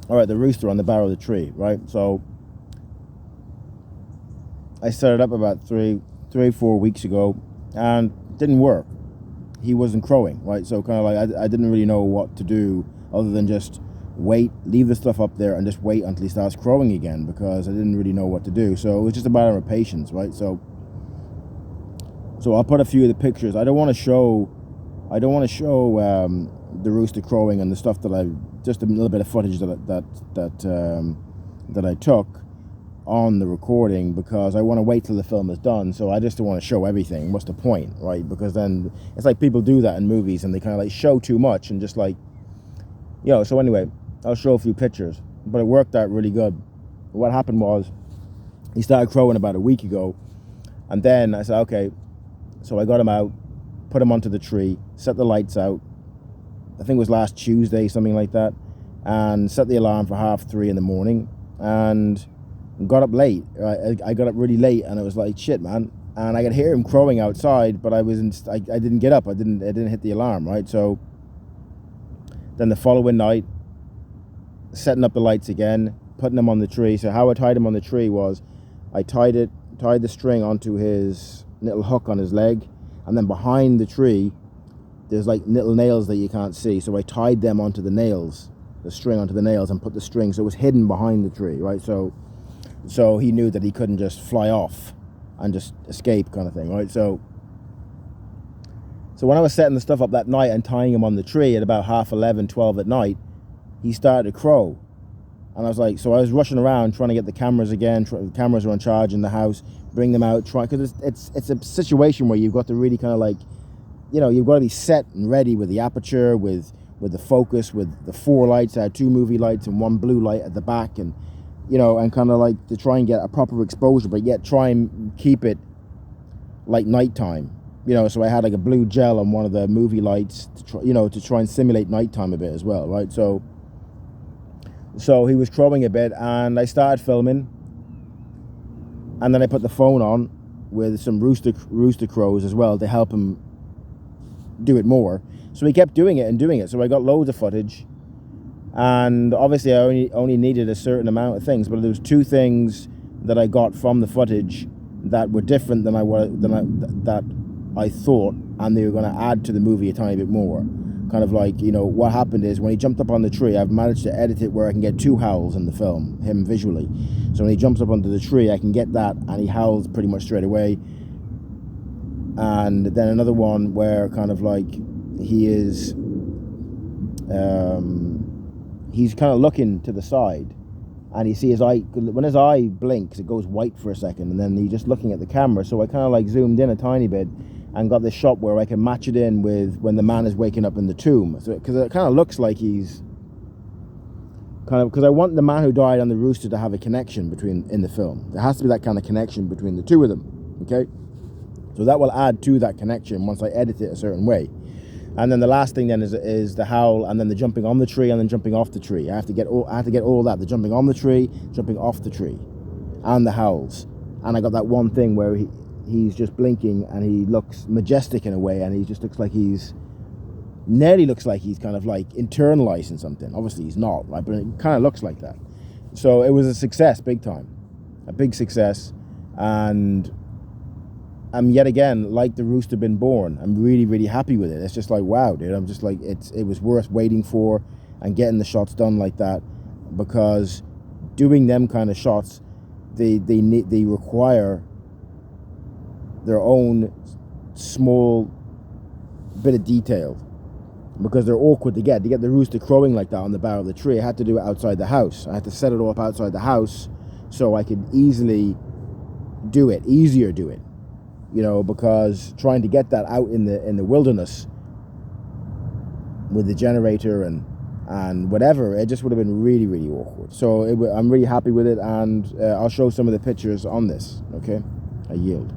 all right, the rooster on the barrel of the tree, right? So I set it up about 4 weeks ago, and it didn't work. He wasn't crowing, right? So kind of like I didn't really know what to do other than just wait, leave the stuff up there, and just wait until he starts crowing again, because I didn't really know what to do. So it was just a matter of patience, right? So I'll put a few of the pictures. I don't want to show the rooster crowing and the stuff just a little bit of footage that I took on the recording, because I want to wait till the film is done. So I just don't want to show everything. What's the point, right? Because then it's like people do that in movies, and they kind of like show too much and just like, so anyway, I'll show a few pictures, but it worked out really good. What happened was, he started crowing about a week ago, and then I said, okay, so I got him out, put him onto the tree, set the lights out, I think it was last Tuesday, something like that, and set the alarm for 3:30 in the morning, and got up late. I got up really late, and it was like, shit, man. And I could hear him crowing outside, but I didn't get up. I didn't hit the alarm, right? So then the following night, setting up the lights again, putting him on the tree. So how I tied him on the tree was, I tied the string onto his little hook on his leg, and then behind the tree, there's like little nails that you can't see. So I tied them onto the nails, the string onto the nails, and put the string, so it was hidden behind the tree, right? So he knew that he couldn't just fly off and just escape, kind of thing, right? So when I was setting the stuff up that night and tying him on the tree at about 11:30, 12 at night, he started to crow. And I was like, so I was rushing around trying to get the cameras again. The cameras are on charge in the house, bring them out, because it's a situation where you've got to really kind of like, you've got to be set and ready with the aperture, with the focus, with the 4 lights. I had 2 movie lights and 1 blue light at the back, and and kind of like to try and get a proper exposure, but yet try and keep it like nighttime. So I had like a blue gel on one of the movie lights to try and simulate nighttime a bit as well, right? So he was crowing a bit, and I started filming, and then I put the phone on with some rooster crows as well to help him do it more. So he kept doing it. So I got loads of footage, and obviously I only needed a certain amount of things, but there was 2 things that I got from the footage that were different than I thought, and they were going to add to the movie a tiny bit more. Kind of like, what happened is, when he jumped up on the tree, I've managed to edit it where I can get 2 howls in the film, him visually. So when he jumps up onto the tree, I can get that, and he howls pretty much straight away. And then another one where kind of like he is, he's kind of looking to the side, and you see his eye, when his eye blinks, it goes white for a second, and then he's just looking at the camera. So I kind of like zoomed in a tiny bit and got this shot where I can match it in with when the man is waking up in the tomb. So, because it kind of looks like he's because I want the man who died on the rooster to have a connection in the film. There has to be that kind of connection between the 2 of them, okay? So that will add to that connection once I edit it a certain way. And then the last thing then is the howl, and then the jumping on the tree, and then jumping off the tree. I have to get all that, the jumping on the tree, jumping off the tree, and the howls. And I got that one thing where he's just blinking, and he looks majestic in a way, and he just looks like nearly looks like he's kind of like internalizing something. Obviously he's not, right? But it kind of looks like that. So it was a success, big time. A big success. And I'm yet again, like the rooster been born. I'm really, really happy with it. It's just like, wow, dude. I'm just like, it was worth waiting for and getting the shots done like that, because doing them kind of shots, they require their own small bit of detail, because they're awkward to get the rooster crowing like that on the barrel of the tree. I had to do it outside the house. I had to set it all up outside the house so I could easier do it, because trying to get that out in the wilderness with the generator and whatever, it just would have been really, really awkward. So I'm really happy with it, and I'll show some of the pictures on this. Okay, I yield.